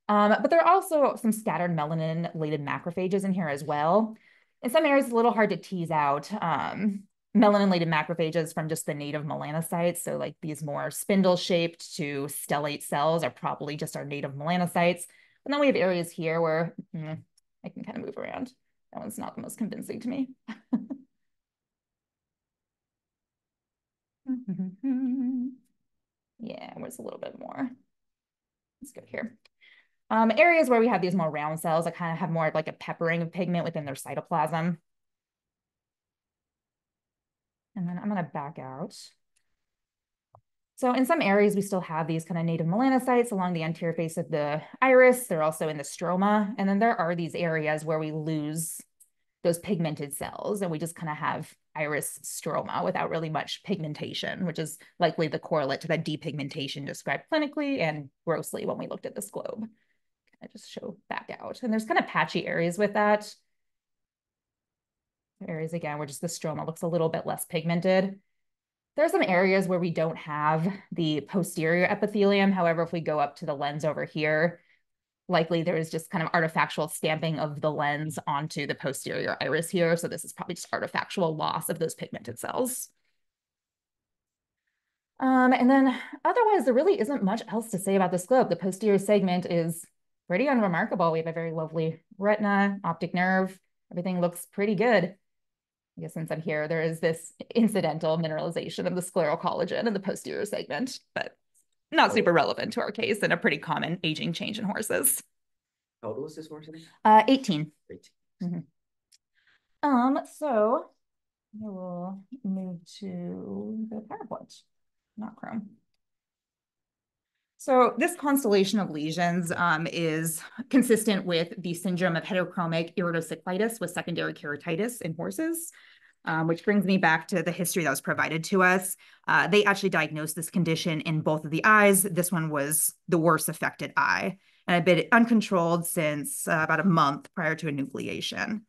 But there are also some scattered melanin-laden macrophages in here as well. In some areas, it's a little hard to tease out melanin-laden macrophages from just the native melanocytes. So like these more spindle-shaped to stellate cells are probably just our native melanocytes. And then we have areas here where I can kind of move around. That one's not the most convincing to me. Yeah, where's a little bit more? Let's go here. Areas where we have these more round cells that kind of have more like a peppering of pigment within their cytoplasm. And then I'm going to back out. So in some areas, we still have these kind of native melanocytes along the anterior face of the iris. They're also in the stroma. And then there are these areas where we lose those pigmented cells, and we just kind of have iris stroma without really much pigmentation, which is likely the correlate to that depigmentation described clinically and grossly when we looked at this globe. I just show back out. And there's kind of patchy areas with that. Areas, again, where just the stroma looks a little bit less pigmented. There are some areas where we don't have the posterior epithelium. However, if we go up to the lens over here, likely there is just kind of artifactual stamping of the lens onto the posterior iris here. So this is probably just artifactual loss of those pigmented cells. And then otherwise, there really isn't much else to say about this globe. The posterior segment is pretty unremarkable. We have a very lovely retina, optic nerve. Everything looks pretty good. I guess since I'm here, there is this incidental mineralization of the scleral collagen in the posterior segment, but not super relevant to our case and a pretty common aging change in horses. How old was this horse? 18. 18. So I will move to the PowerPoint, not Chrome. So this constellation of lesions is consistent with the syndrome of heterochromic iridocyclitis with secondary keratitis in horses, which brings me back to the history that was provided to us. They actually diagnosed this condition in both of the eyes. This one was the worst affected eye, and had been uncontrolled since about a month prior to enucleation.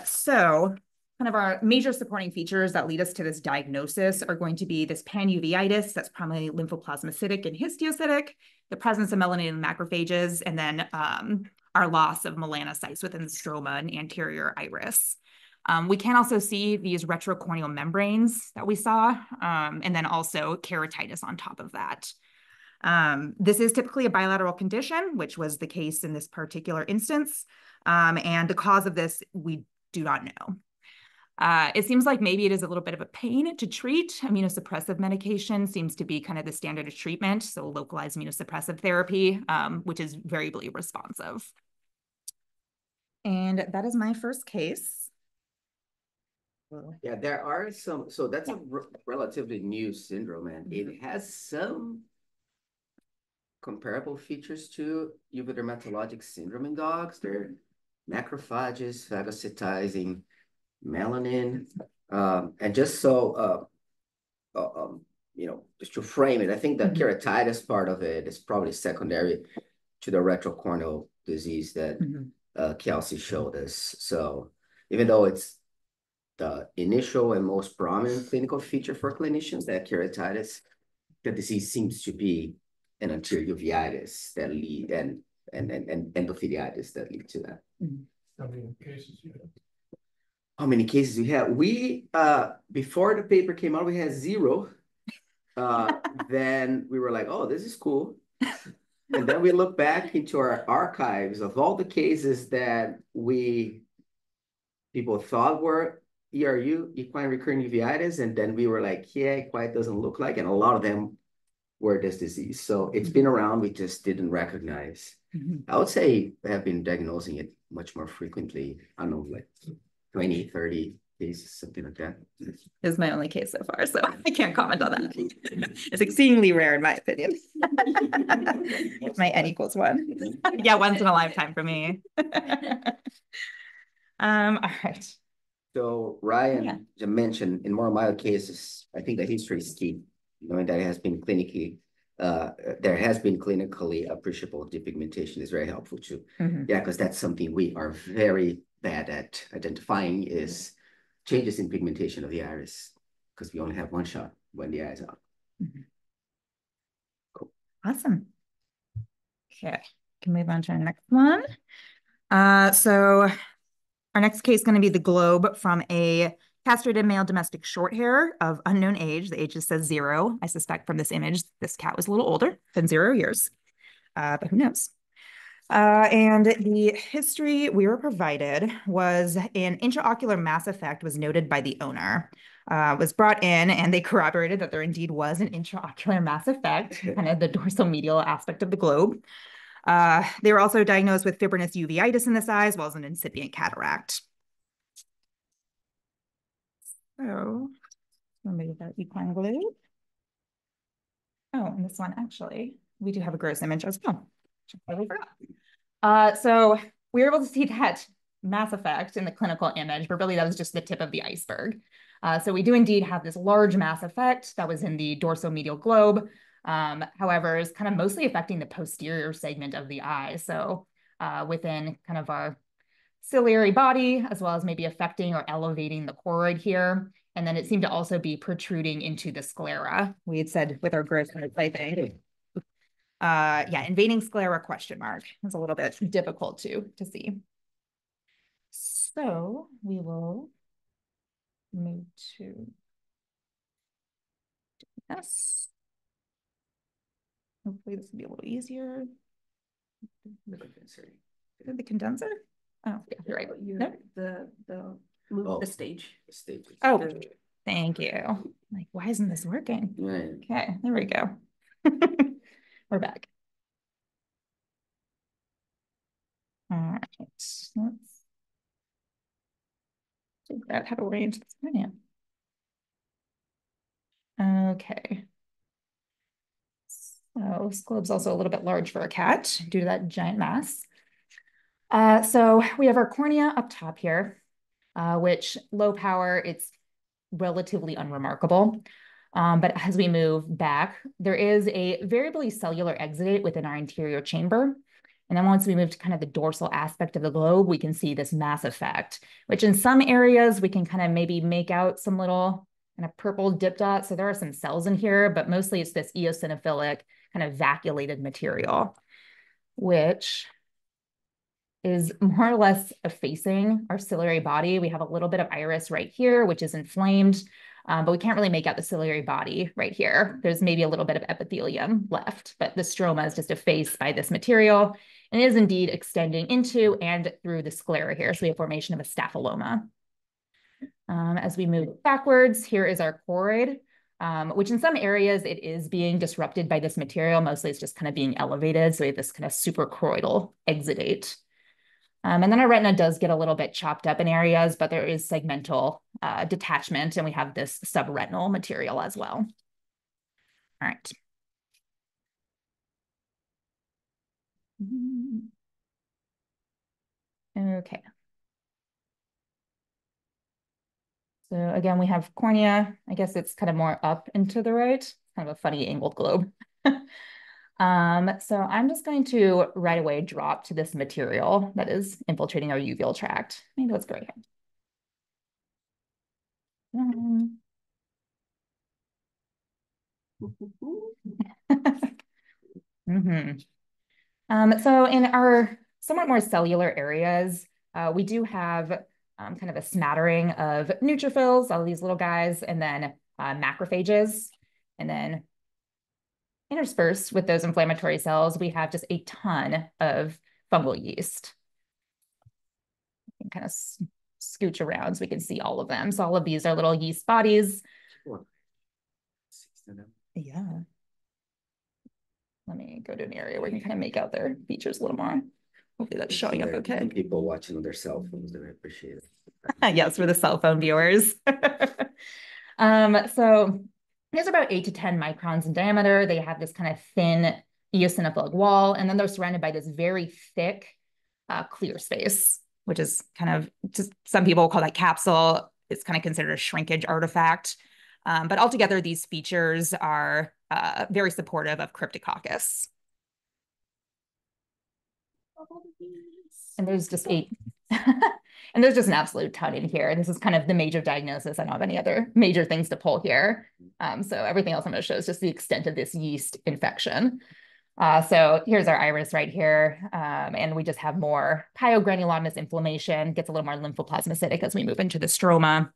So kind of our major supporting features that lead us to this diagnosis are going to be this panuveitis that's primarily lymphoplasmacytic and histiocytic, the presence of melanated macrophages, and then our loss of melanocytes within the stroma and anterior iris. We can also see these retrocorneal membranes that we saw, and then also keratitis on top of that. This is typically a bilateral condition, which was the case in this particular instance. And the cause of this, we do not know. It seems like maybe it is a little bit of a pain to treat. Immunosuppressive medication seems to be kind of the standard of treatment, so localized immunosuppressive therapy, which is variably responsive. And that is my first case. Yeah, there are some, so that's a relatively new syndrome, and it has some comparable features to uveidermatologic syndrome in dogs. They're macrophages, phagocytizing melanin. And just so, just to frame it, I think the keratitis part of it is probably secondary to the retrocorneal disease that Kelsey showed us. So even though it's the initial and most prominent clinical feature for clinicians, that keratitis, the disease seems to be an anterior uveitis that lead and endotheliitis that lead to that. How many cases you have? How many cases we have? We before the paper came out, we had 0. Then we were like, oh, this is cool. And then we look back into our archives of all the cases that people thought were ERU, equine recurrent uveitis, and then we were like, yeah, it quite doesn't look like, and a lot of them were this disease. So it's been around, we just didn't recognize. I would say I have been diagnosing it much more frequently. I don't know, like 20, 30 cases, something like that. Is my only case so far, so I can't comment on that. It's exceedingly rare in my opinion. My N equals 1. Yeah, once in a lifetime for me. All right. So Ryan mentioned in more mild cases, I think the history is key, knowing that it has been clinically, there has been clinically appreciable depigmentation is very helpful too. Yeah, because that's something we are very bad at identifying is changes in pigmentation of the iris, because we only have one shot when the eye is out. Cool. Awesome. Okay, can move on to our next one. So our next case is going to be the globe from a castrated male domestic short hair of unknown age. The age just says 0. I suspect from this image, this cat was a little older than 0 years, but who knows? And the history we were provided was an intraocular mass effect was noted by the owner. Was brought in and they corroborated that there indeed was an intraocular mass effect, kind of the dorsal medial aspect of the globe. They were also diagnosed with fibrinous uveitis in this eye, as well as an incipient cataract. So, remove that equine globe. Oh, and this one, actually, we do have a gross image as well. I forgot. So we were able to see that mass effect in the clinical image, but really that was just the tip of the iceberg. So we do indeed have this large mass effect that was in the dorsomedial globe. However, it's kind of mostly affecting the posterior segment of the eye. So within kind of our ciliary body, as well as maybe affecting or elevating the choroid here. And then it seemed to also be protruding into the sclera. We had said with our gross image, I think. Yeah, invading sclera question mark. It's a little bit difficult to see. So we will move to this. Hopefully this will be a little easier. The condenser? Oh, yeah, you're right. The stage. The stage. Oh, thank you. Like, why isn't this working? Right. Okay, there we go. We're back. All right, let's figure out how to arrange this menu. Okay. So this globe's also a little bit large for a cat due to that giant mass. So we have our cornea up top here, which low power, it's relatively unremarkable. But as we move back, there is a variably cellular exudate within our anterior chamber. And then once we move to kind of the dorsal aspect of the globe, we can see this mass effect, which in some areas we can kind of maybe make out some little kind of purple dip dots. So there are some cells in here, but mostly it's this eosinophilic kind of vacuolated material, which is more or less effacing our ciliary body. We have a little bit of iris right here, which is inflamed, but we can't really make out the ciliary body right here. There's maybe a little bit of epithelium left, but the stroma is just effaced by this material and is indeed extending into and through the sclera here. So we have formation of a staphyloma. As we move backwards, here is our choroid, which in some areas it is being disrupted by this material. Mostly it's just kind of being elevated. So we have this kind of suprachoroidal exudate. And then our retina does get a little bit chopped up in areas, but there is segmental detachment, and we have this subretinal material as well. All right. Okay. So again, we have cornea. I guess it's kind of more up and to the right. Kind of a funny angled globe. So I'm just going to right away drop to this material that is infiltrating our uveal tract. Maybe let's go right here. So in our somewhat more cellular areas, we do have kind of a smattering of neutrophils, all these little guys, and then macrophages. And then interspersed with those inflammatory cells, we have just a ton of fungal yeast. You can kind of scooch around so we can see all of them. So all of these are little yeast bodies. Yeah. Let me go to an area where you can kind of make out their features a little more. Hopefully that's showing up okay. People watching on their cell phones, they appreciate it. Yes, for the cell phone viewers. So there's about 8 to 10 microns in diameter. They have this kind of thin eosinophilic wall, and then they're surrounded by this very thick clear space, which is kind of, just some people call that capsule. It's kind of considered a shrinkage artifact. But altogether, these features are very supportive of Cryptococcus. And there's just and there's just an absolute ton in here. This is kind of the major diagnosis. I don't have any other major things to pull here. So everything else I'm going to show is just the extent of this yeast infection. So here's our iris right here. And we just have more Pyogranulomatous inflammation, gets a little more lymphoplasmacytic as we move into the stroma.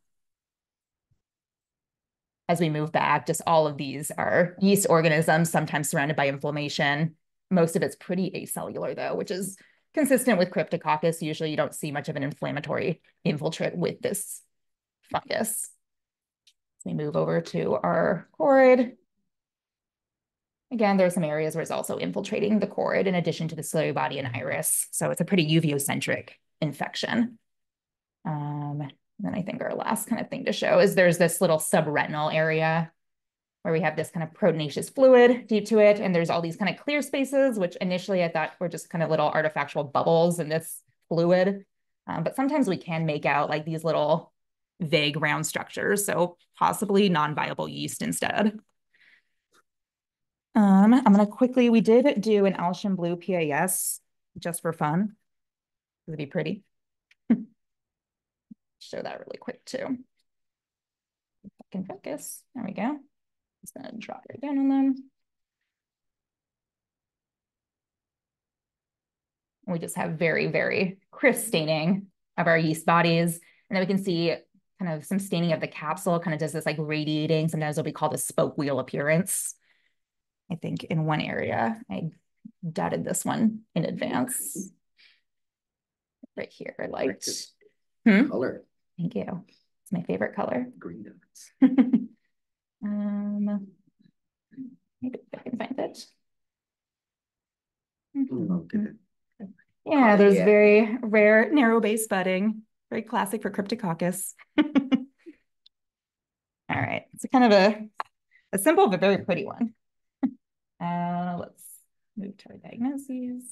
As we move back, just all of these are yeast organisms, sometimes surrounded by inflammation. Most of it's pretty acellular, though, which is consistent with Cryptococcus. Usually you don't see much of an inflammatory infiltrate with this fungus. We move over to our choroid. Again, there are some areas where it's also infiltrating the choroid in addition to the ciliary body and iris. So it's a pretty uveicentric infection. Then I think our last kind of thing to show is there's this little subretinal area where we have this kind of proteinaceous fluid deep to it. And there's all these kind of clear spaces, which initially I thought were just kind of little artifactual bubbles in this fluid. But sometimes we can make out like these little vague round structures. So possibly non-viable yeast instead. I'm going to quickly, we did do an Alshan blue PAS just for fun. It'd be pretty. Show that really quick too. If I can focus. There we go. Just gonna drop right down on them. We just have very, very crisp staining of our yeast bodies. And then we can see kind of some staining of the capsule, kind of does this like radiating, sometimes what we call the spoke wheel appearance. I think in one area, I dotted this one in advance. Right here, I liked. Color. Thank you. It's my favorite color. Green dots. Maybe if I can find it. Okay. Yeah, there's very rare narrow base budding, very classic for Cryptococcus. All right, it's kind of a simple but very pretty one. Let's move to our diagnoses.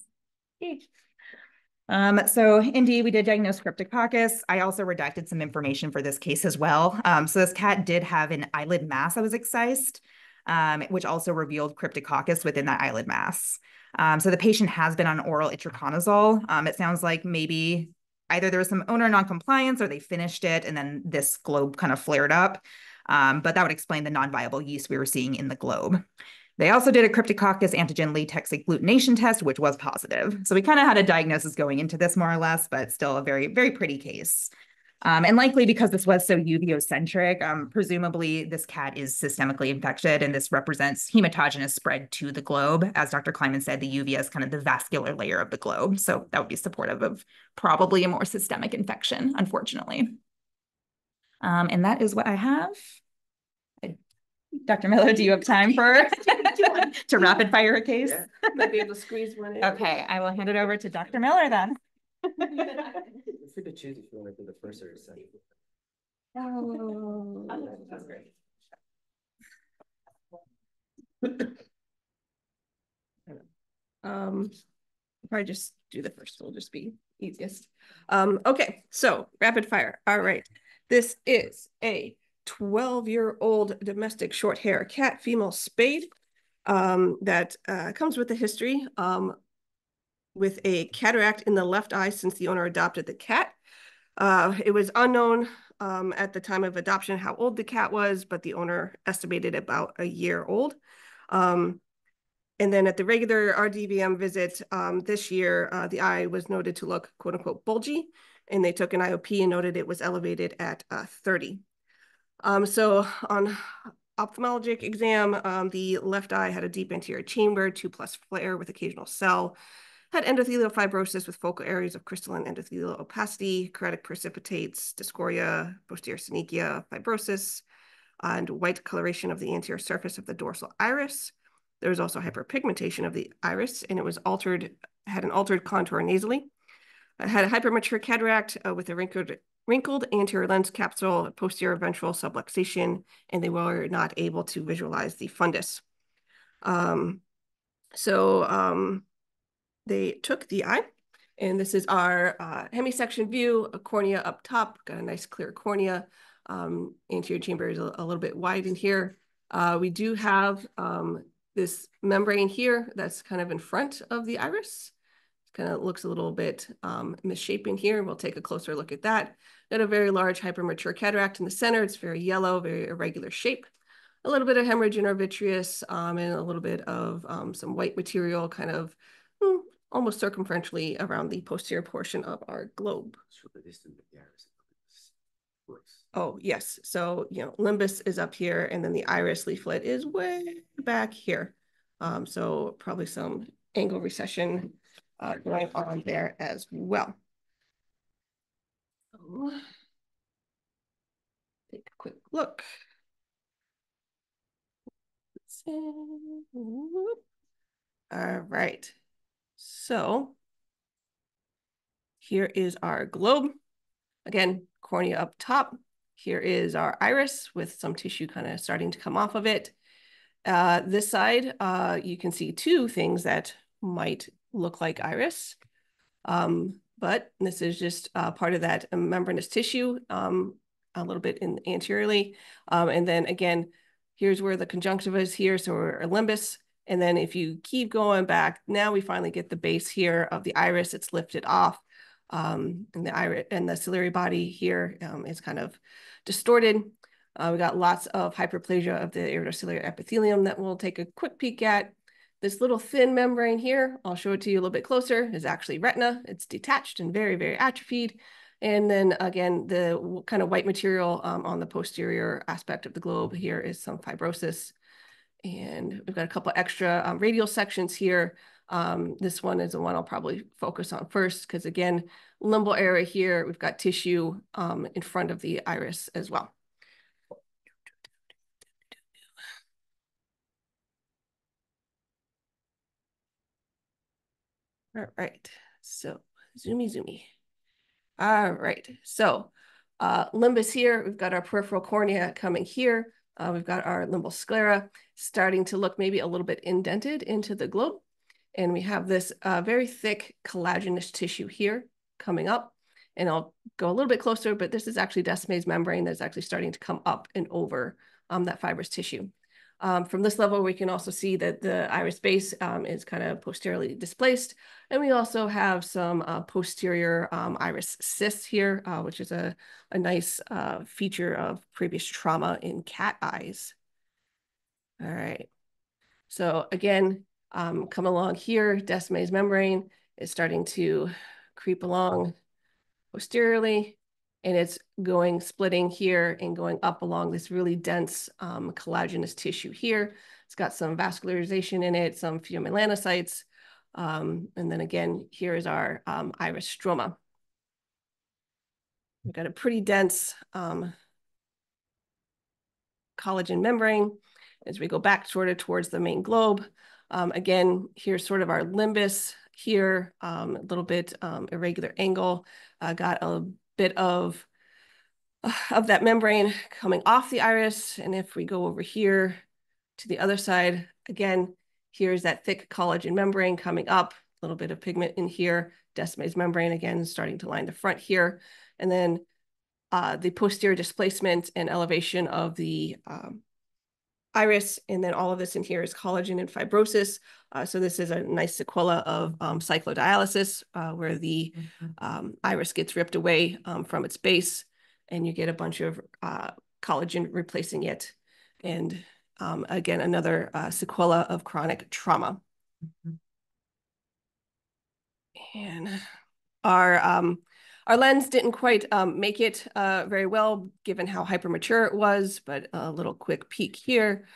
So indeed, we did diagnose Cryptococcus. I also redacted some information for this case as well. So this cat did have an eyelid mass that was excised, which also revealed Cryptococcus within that eyelid mass. So the patient has been on oral itraconazole. It sounds like maybe either there was some owner non-compliance or they finished it and then this globe kind of flared up. But that would explain the non-viable yeast we were seeing in the globe. They also did a Cryptococcus antigen latex agglutination test, which was positive. So we kind of had a diagnosis going into this more or less, but still a very, very pretty case. And likely because this was so uveicentric, presumably this cat is systemically infected and this represents hematogenous spread to the globe. As Dr. Kleiman said, the uvea is kind of the vascular layer of the globe. So that would be supportive of probably a more systemic infection, unfortunately. And that is what I have. Dr. Miller, do you have time for to rapid fire a case? Yeah. Might be able to squeeze one in. Okay, I will hand it over to Dr. Miller then. Feel free to choose if you want to do the first or the second. Oh, That's great. probably just do the first. Will just be easiest. Okay, so rapid fire. All right. This is a 12-year-old domestic short hair cat, female spayed, that comes with a history with a cataract in the left eye since the owner adopted the cat. It was unknown at the time of adoption how old the cat was, but the owner estimated about a year old. And then at the regular RDVM visit this year, the eye was noted to look quote unquote bulgy, and they took an IOP and noted it was elevated at 30. So on ophthalmologic exam, the left eye had a deep anterior chamber, 2+ flare with occasional cell, had endothelial fibrosis with focal areas of crystalline endothelial opacity, keratitic precipitates, dyschordia, posterior synechia, fibrosis, and white coloration of the anterior surface of the dorsal iris. There was also hyperpigmentation of the iris, and it was had an altered contour nasally. It had a hypermature cataract with a wrinkled anterior lens capsule, posterior ventral subluxation, and they were not able to visualize the fundus. They took the eye, and this is our hemisection view, a cornea up top, got a nice clear cornea. Anterior chamber is a little bit wide in here. We do have this membrane here that's kind of in front of the iris. It kind of looks a little bit misshapen here. We'll take a closer look at that. Got a very large hypermature cataract in the center. It's very yellow, very irregular shape. A little bit of hemorrhage in our vitreous and a little bit of some white material kind of almost circumferentially around the posterior portion of our globe. Oh, yes. So, limbus is up here, and then the iris leaflet is way back here. So probably some angle recession going on there as well. So, take a quick look. All right. So here is our globe. Again, cornea up top. Here is our iris with some tissue kind of starting to come off of it. This side, you can see two things that might look like iris. But this is just part of that membranous tissue, a little bit anteriorly. And then again, here's where the conjunctiva is here, so our limbus. And then if you keep going back, now we finally get the base here of the iris. It's lifted off. And the iris and the ciliary body here is kind of distorted. We got lots of hyperplasia of the iridociliary epithelium that we'll take a quick peek at. This little thin membrane here, I'll show it to you a little bit closer, is actually retina. It's detached and very, very atrophied. And then again, the kind of white material on the posterior aspect of the globe here is some fibrosis. And we've got a couple extra radial sections here. This one is the one I'll probably focus on first, because again, limbal area here, we've got tissue in front of the iris as well. All right, so zoomy. All right, so limbus here, we've got our peripheral cornea coming here. We've got our limbal sclera starting to look maybe a little bit indented into the globe. And we have this very thick collagenous tissue here coming up. And I'll go a little bit closer, but this is actually Descemet's membrane that's actually starting to come up and over that fibrous tissue. From this level, we can also see that the iris base is kind of posteriorly displaced. And we also have some posterior iris cysts here, which is a nice feature of previous trauma in cat eyes. All right. So again, come along here, Descemet's membrane is starting to creep along posteriorly, and it's splitting here and going up along this really dense collagenous tissue here. It's got some vascularization in it, some pheomelanocytes. And then again, here is our iris stroma. We've got a pretty dense collagen membrane as we go back sort of towards the main globe. Again, here's sort of our limbus here, a little bit irregular angle. Got a bit of that membrane coming off the iris. And if we go over here to the other side, again, here's that thick collagen membrane coming up. little bit of pigment in here. Descemet's membrane again starting to line the front here, and then the posterior displacement and elevation of the iris, and then all of this in here is collagen and fibrosis. So this is a nice sequela of cyclodialysis, where the iris gets ripped away from its base, and you get a bunch of collagen replacing it. And again, another sequela of chronic trauma. And our lens didn't quite make it very well, given how hypermature it was, but a little quick peek here.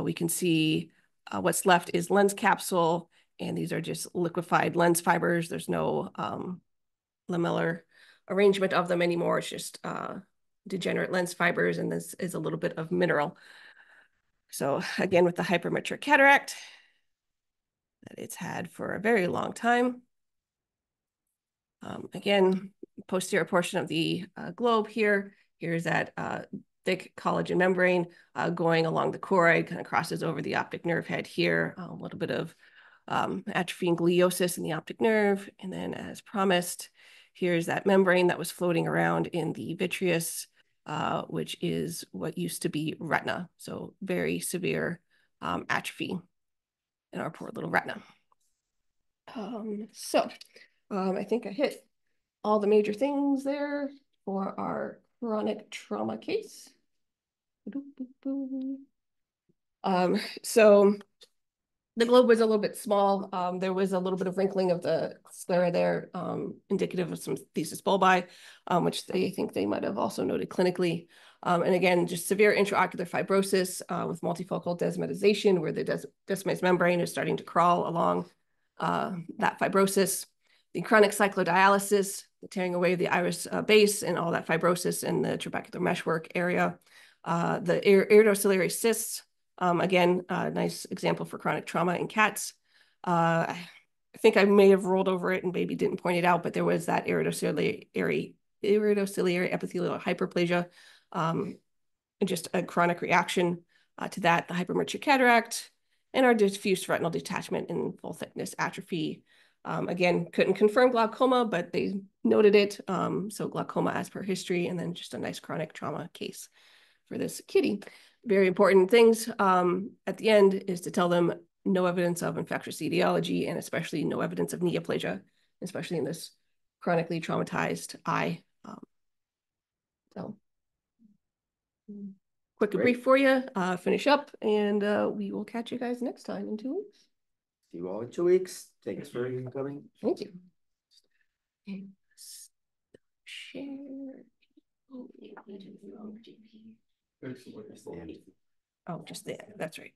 We can see what's left is lens capsule, and these are just liquefied lens fibers. There's no lamellar arrangement of them anymore. It's just degenerate lens fibers, and this is a little bit of mineral. So again, with the hypermature cataract that it's had for a very long time. Again, posterior portion of the globe here. Here's that thick collagen membrane going along the choroid, kind of crosses over the optic nerve head here. A little bit of atrophy and gliosis in the optic nerve. And then as promised, here's that membrane that was floating around in the vitreous, which is what used to be retina. So very severe atrophy in our poor little retina. I think I hit all the major things there for our chronic trauma case. So the globe was a little bit small. There was a little bit of wrinkling of the sclera there, indicative of some thesis bulbi, which they think they might have also noted clinically. And again, just severe intraocular fibrosis with multifocal desmetization, where the descemet's membrane is starting to crawl along that fibrosis. The chronic cyclodialysis, the tearing away of the iris base and all that fibrosis in the trabecular meshwork area. The iridociliary cysts, again, a nice example for chronic trauma in cats. I think I may have rolled over it and maybe didn't point it out, but there was that iridociliary epithelial hyperplasia, and just a chronic reaction to that, the hypermature cataract, and our diffuse retinal detachment and full thickness atrophy. Again, couldn't confirm glaucoma, but they noted it. So glaucoma as per history, and then just a nice chronic trauma case for this kitty. Very important things at the end is to tell them no evidence of infectious etiology, and especially no evidence of neoplasia, especially in this chronically traumatized eye. So quick and brief for you, finish up, and we will catch you guys next time in 2 weeks. See you all in 2 weeks. Thanks for coming. Thank you. And share. Oh, just there. That's right.